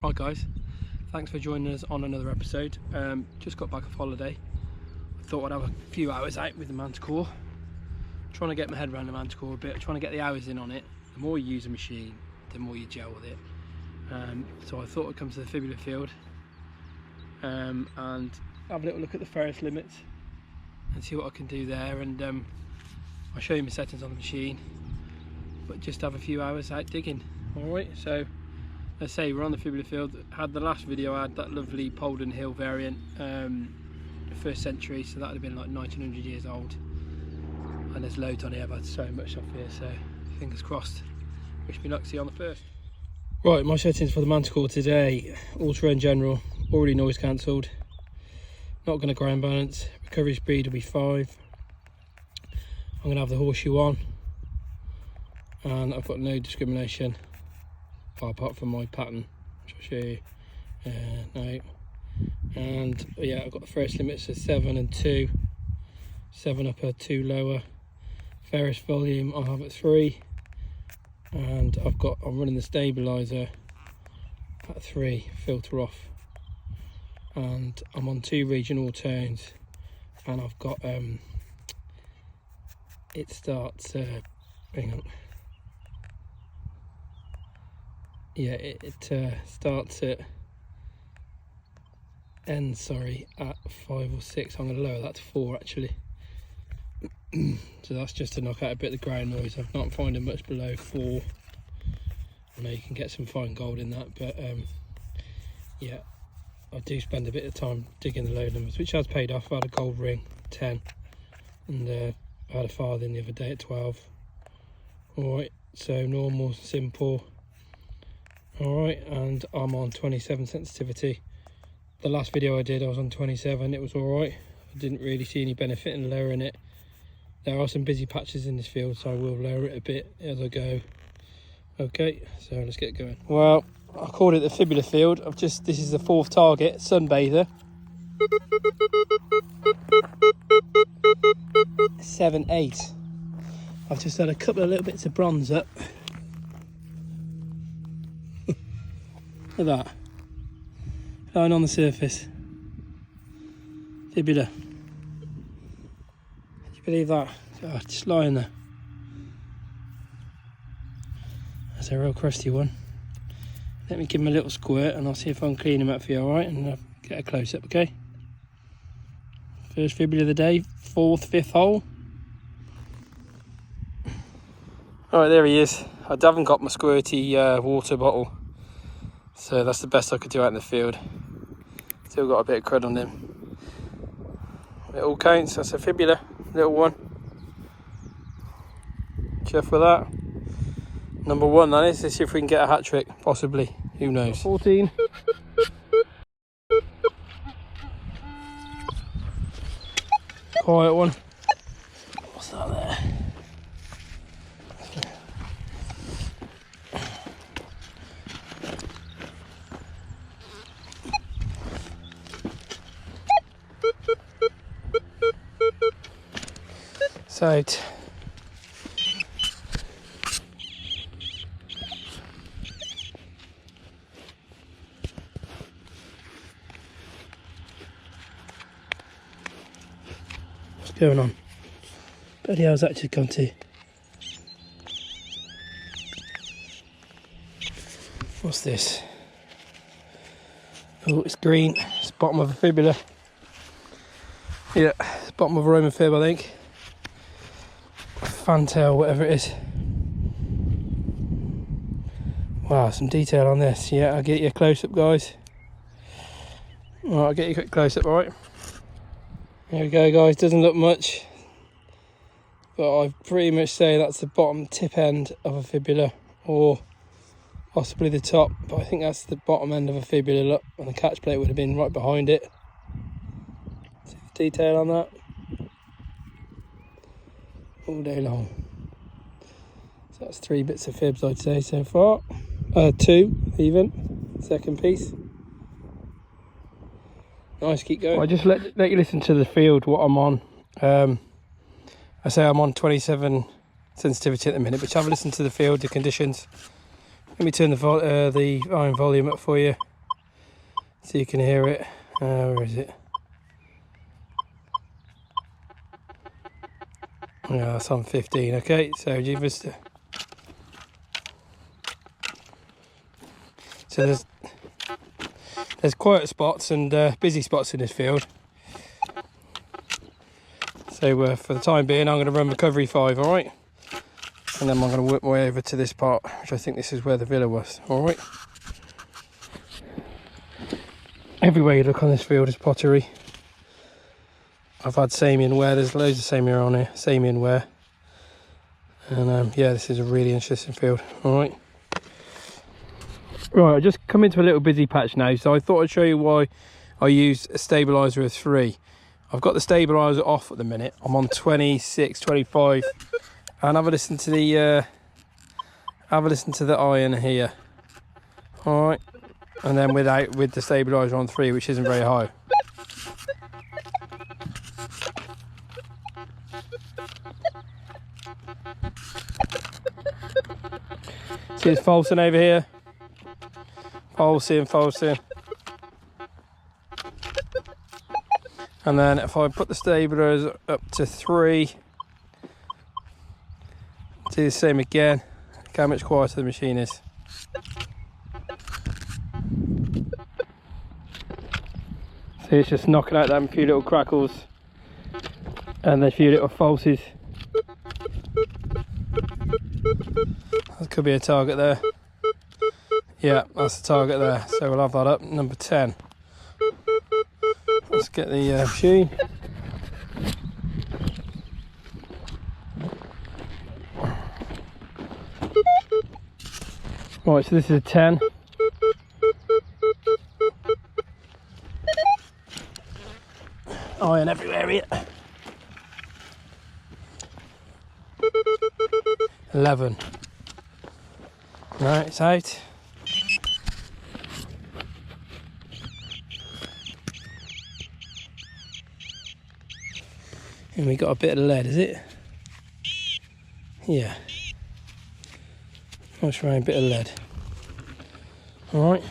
Right guys, thanks for joining us on another episode. Just got back off holiday. I thought I'd have a few hours out with the Manticore. Trying to get my head around the Manticore a bit, trying to get the hours in on it. The more you use a machine, the more you gel with it. So I thought I'd come to the fibula field and have a little look at the ferrous limits and see what I can do there, and I'll show you my settings on the machine, but just have a few hours out digging. Alright, so let's say we're on the fibula field. Had the last video, I had that lovely Polden Hill variant, first century, so that would have been like 1900 years old, and there's loads on here. I've had so much off here, so fingers crossed. Wish me luck, see you on the first. Right, my settings for the Manticore today: ultra and general, already noise cancelled, not going to ground balance, recovery speed will be 5. I'm going to have the horseshoe on, and I've got no discrimination apart from my pattern, which I'll show you now. And yeah, I've got the ferrous limits of 7 and 2, 7 upper, 2 lower. Ferrous volume I have at 3, and I'm running the stabilizer at 3, filter off, and I'm on 2 regional tones, and I've got it starts hang on. Yeah, it starts at at 5 or 6. I'm going to lower that to 4 actually. So that's just to knock out a bit of the ground noise. I'm not finding much below 4. I know you can get some fine gold in that, but yeah, I do spend a bit of time digging the low numbers, which has paid off. I had a gold ring 10, and I had a farthing the other day at 12. Alright, so normal, simple. Alright, and I'm on 27 sensitivity. The last video I did, I was on 27. It was alright. I didn't really see any benefit in lowering it. There are some busy patches in this field, so I will lower it a bit as I go. Okay, so let's get going. Well, I called it the fibula field. This is the 4th target, sunbather. 7, 8. I've just had a couple of little bits of bronze up. Look at that, lying on the surface. Fibula. Can you believe that? Oh, just lying there. That's a real crusty one. Let me give him a little squirt and I'll see if I can clean him up for you, alright? And I'll get a close up, okay? First fibula of the day, 4th, 5th hole. Alright, there he is. I haven't got my squirty water bottle, so that's the best I could do out in the field. Still got a bit of crud on him. It all counts, that's a fibula, little one. Chuff with that. Number 1 that is. Let's see if we can get a hat trick, possibly. Who knows? 14. Quiet one. What's that there? So what's going on? Bloody hell's that just gone to? What's this? Oh, it's green. It's the bottom of a fibula. Yeah, it's the bottom of a Roman fib, I think. Fantail, whatever it is. Wow, some detail on this. Yeah, I'll get you a close-up, guys. Alright, I'll get you a quick close-up, alright? There we go, guys. Doesn't look much, but I'd pretty much say that's the bottom tip end of a fibula, or possibly the top, but I think that's the bottom end of a fibula. Look, and the catch plate would have been right behind it. See the detail on that? All day long. So that's 3 bits of fibs, I'd say, so far. 2 even. Second piece. Nice, keep going. I just let you listen to the field, what I'm on. I say I'm on 27 sensitivity at the minute, but have a listen to the field, the conditions. Let me turn the iron volume up for you. so you can hear it. Where is it? Yeah, that's on 15. Okay, so G-Vista. So there's quiet spots and busy spots in this field. So for the time being, I'm going to run recovery 5, all right? And then I'm going to work my way over to this part, which I think this is where the villa was, all right? Everywhere you look on this field is pottery. I've had Samian ware, there's loads of Samian on here, Samian ware. And yeah, this is a really interesting field, all right? Right, I've just come into a little busy patch now, so I thought I'd show you why I use a stabiliser of 3. I've got the stabiliser off at the minute. I'm on 26, 25, and have a listen to the iron here. All right, and then with the stabiliser on 3, which isn't very high. See, it's falsing over here. Falsing. And then if I put the stabilisers up to 3, do the same again. Look how much quieter the machine is. See, it's just knocking out them few little crackles and a few little falses. That could be a target there. Yeah, that's the target there. So we'll have that up, number 10. Let's get the machine. Right, so this is a 10. Iron everywhere here. 11. Right, it's out. And we got a bit of lead, is it? Yeah. Nice round bit of lead. Alright.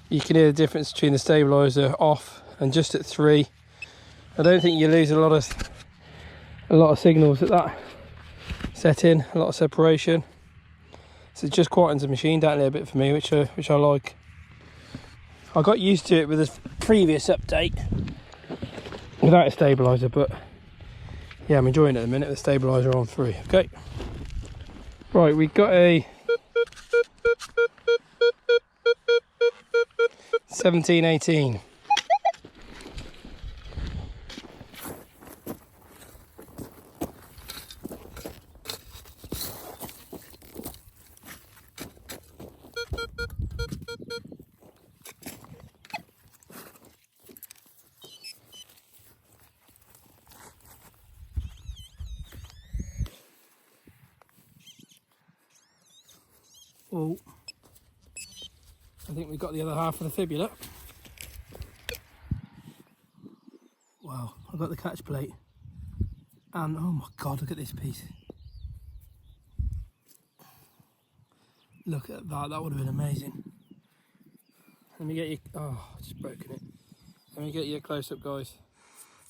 You can hear the difference between the stabiliser off and just at 3. I don't think you lose a lot of signals at that setting, a lot of separation. So it just quietens the machine down a little bit for me, which I like. I got used to it with this previous update without a stabiliser, but yeah, I'm enjoying it at the minute. The stabiliser on 3. Okay. Right, we got a 1718. Oh, I think we got the other half of the fibula. Wow, I've got the catch plate. And oh my god, look at this piece. Look at that, that would have been amazing. Let me get you, oh, I've just broken it. Let me get you a close up, guys.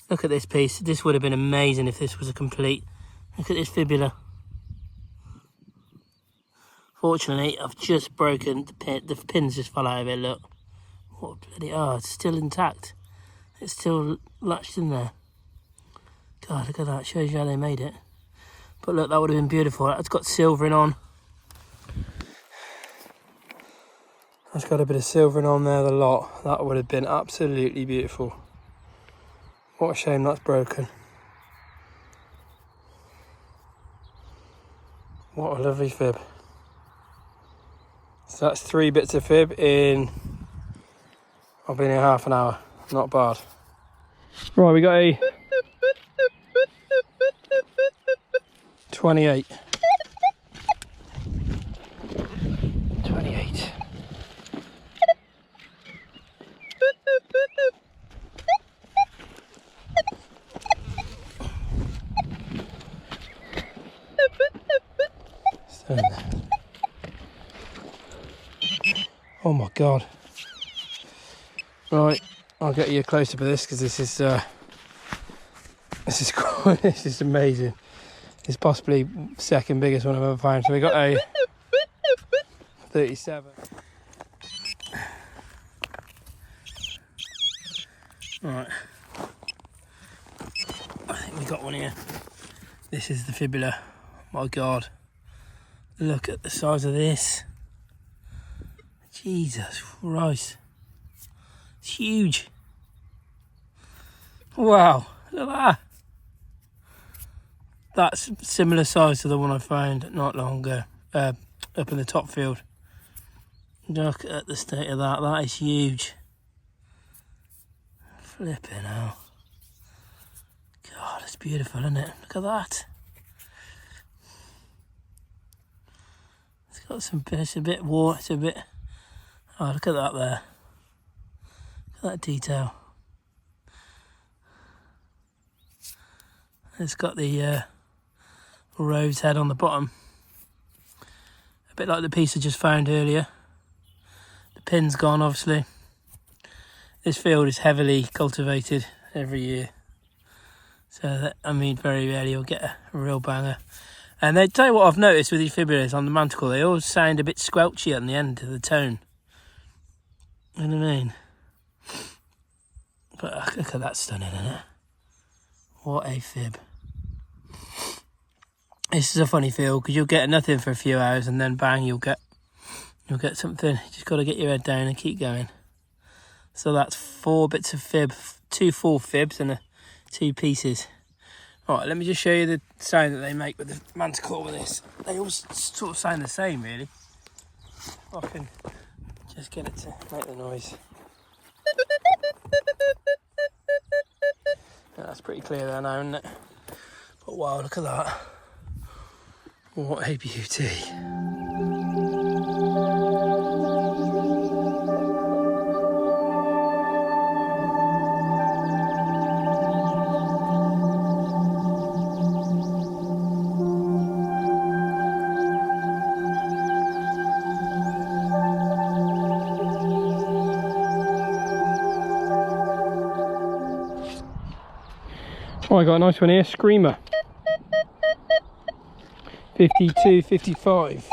Look at this piece. This would have been amazing if this was a complete. Look at this fibula. Fortunately, I've just broken the pin. The pins just fell out of it, look. What bloody, oh, it's still intact. It's still latched in there. God, look at that, shows you how they made it. But look, that would have been beautiful. That's got silvering on. That's got a bit of silvering on there, the lot. That would have been absolutely beautiful. What a shame that's broken. What a lovely fib. So that's 3 bits of fib in, I've been here half an hour, not bad. Right, we got a 28. 28. Oh my god. Right, I'll get you a close up of this because this is this is amazing. It's possibly second biggest one I've ever found. So we got a 37. Right, I think we got one here. This is the fibula. My God, look at the size of this. Jesus Christ, it's huge. Wow, look at that. That's similar size to the one I found not long ago, up in the top field. Look at the state of that. That is huge. Flipping hell. God, it's beautiful, isn't it? Look at that. It's got some bits, a bit warm, it's a bit... Oh, look at that there. Look at that detail. It's got the rose head on the bottom. A bit like the piece I just found earlier. The pin's gone, obviously. This field is heavily cultivated every year. So, that, I mean, very rarely you'll get a real banger. And they tell you what I've noticed with these fibulas on the Manticore, they always sound a bit squelchy on the end of the tone. You know what I mean? But look at that, stunning, isn't it? What a fib. This is a funny field because you'll get nothing for a few hours and then bang, you'll get something. You just got to get your head down and keep going. So that's 4 bits of fib, 2 full fibs and 2 pieces. Alright, let me just show you the sound that they make with the Manticore with this. They all sort of sound the same, really. I can just get it to make the noise. Yeah, that's pretty clear there now, isn't it? But wow, look at that. What a beauty. Oh, I got a nice one here, Screamer. 52, 55.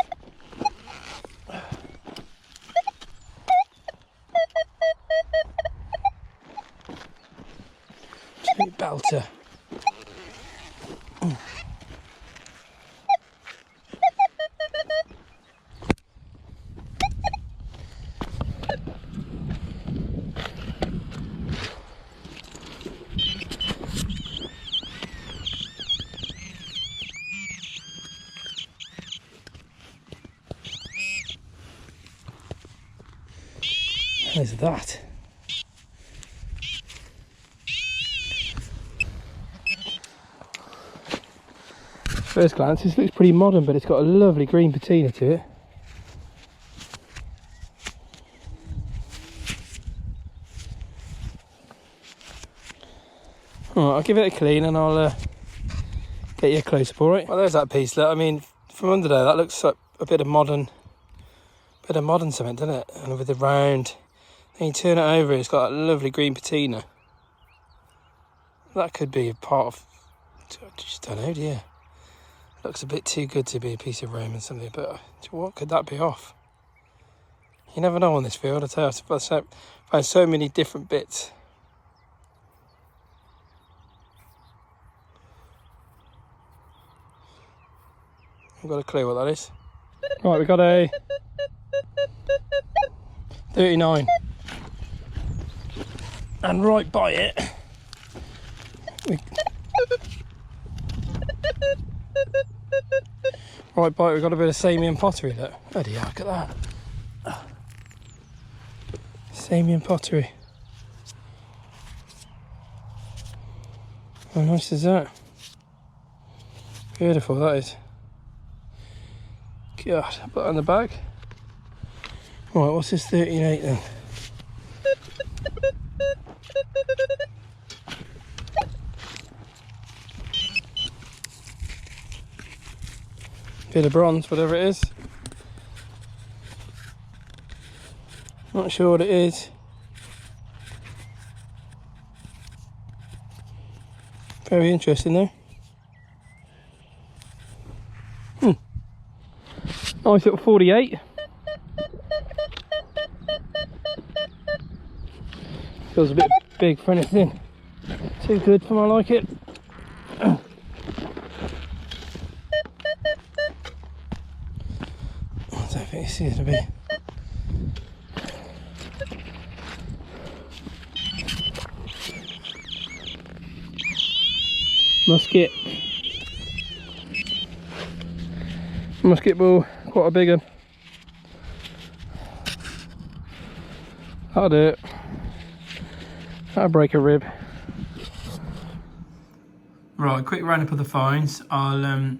Absolute belter. There's that. First glance, this looks pretty modern, but it's got a lovely green patina to it. Alright, I'll give it a clean and I'll get you a close-up, alright? Well, there's that piece. Look, I mean, from under there, that looks like a bit of modern something, doesn't it? And with the round... Then you turn it over, it's got a lovely green patina. That could be a part of... I just don't know, do you? Looks a bit too good to be a piece of Roman something, but what could that be off? You never know on this field, I tell you. I found so many different bits. I've got a clue what that is. Right, we got a 39. And right by it, we've got a bit of Samian pottery. Look, bloody hell, look at that. Samian pottery. How nice is that? Beautiful, that is. God, put that on the bag. Right, what's this 38 then? Bit of bronze, whatever it is. Not sure what it is. Very interesting though. Nice little 48. Feels a bit big for anything too good for my like it. I don't think it's going to be. Musket ball, quite a big one. That'll do it. That'll break a rib. Right, quick roundup of the finds. I'll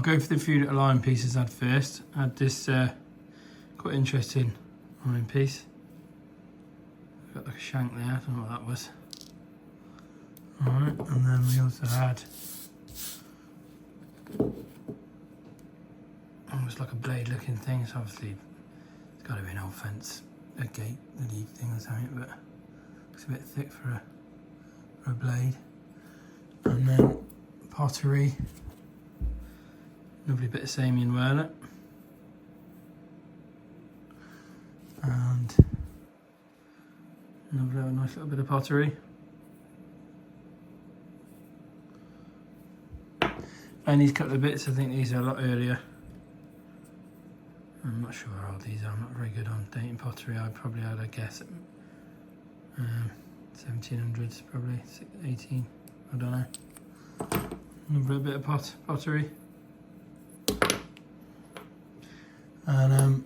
go for the few little iron pieces I had first. I had this quite interesting iron piece. Got like a shank there, I don't know what that was. Alright, and then we also had almost like a blade looking thing, so obviously it's got to be an old fence, a gate, a leaf thing or something, but it's a bit thick for a blade. And then pottery, lovely bit of Samian wurlet, and another nice little bit of pottery. And these couple of bits, I think these are a lot earlier. I'm not sure how old these are, I'm not very good on dating pottery. I probably had a guess at 1700s, probably 18, I don't know. Another bit of pottery. And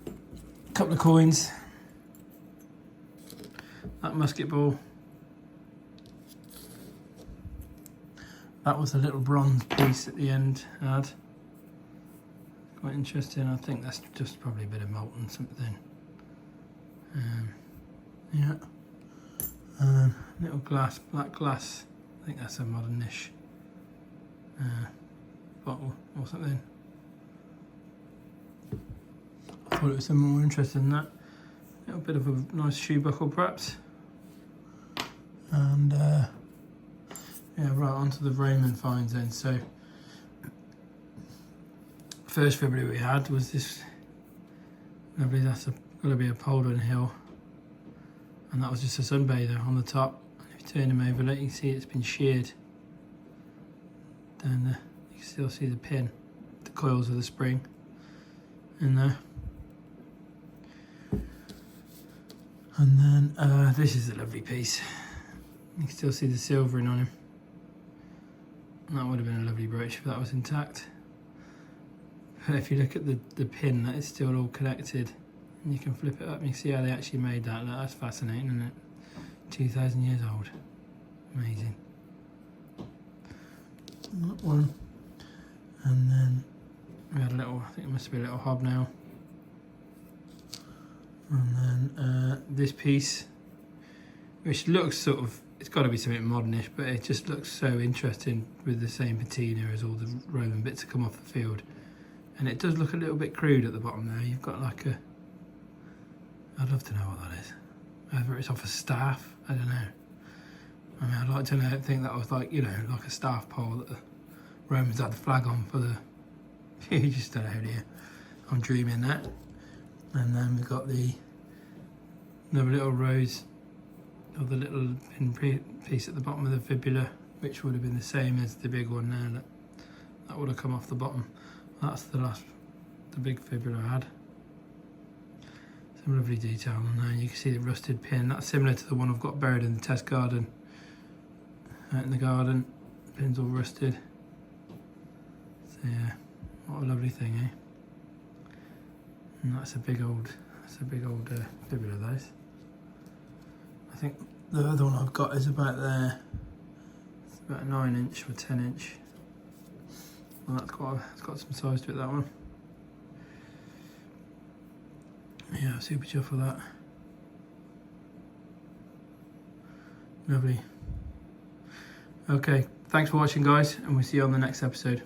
a couple of coins. That musket ball. That was a little bronze piece at the end I had. Quite interesting. I think that's just probably a bit of molten something. Yeah. Little glass, black glass. I think that's a modernish bottle or something. I thought it was something more interesting than that. A little bit of a nice shoe buckle perhaps. And yeah, right, onto the Raymond finds then. So, first fibula we had was this lovely, that's got to be a Poland hill, and that was just a sunbather on the top. And if you turn him over, you can see it's been sheared down there. You can still see the pin, the coils of the spring in there. And then this is a lovely piece. You can still see the silvering on him. That would have been a lovely brooch if that was intact. But if you look at the pin, that is still all connected. And you can flip it up and you see how they actually made that. Look, that's fascinating, isn't it? 2,000 years old. Amazing. That one. And then we had a little, I think it must be a little hobnail. And then this piece, which looks sort of, it's got to be something modernish, but it just looks so interesting with the same patina as all the Roman bits that come off the field. And it does look a little bit crude at the bottom there. You've got like a, I'd love to know what that is. Whether it's off a staff, I don't know. I mean, I'd like to know, think that was like, you know, like a staff pole that the Romans had the flag on for the, you just don't know here. I'm dreaming that. And then we've got the another little rose of the little pin piece at the bottom of the fibula, which would have been the same as the big one there. That would have come off the bottom. That's the big fibula I had. Some lovely detail on there. You can see the rusted pin. That's similar to the one I've got buried in the test garden. Out in the garden, the pin's all rusted. So yeah, what a lovely thing, eh? And that's a big old fibula, those. I think the other one I've got is about there. It's about a 9-inch or 10-inch. Well, that's it's got some size to it, that one. Yeah, super chuffed with that. Lovely. Okay, thanks for watching, guys, and we'll see you on the next episode.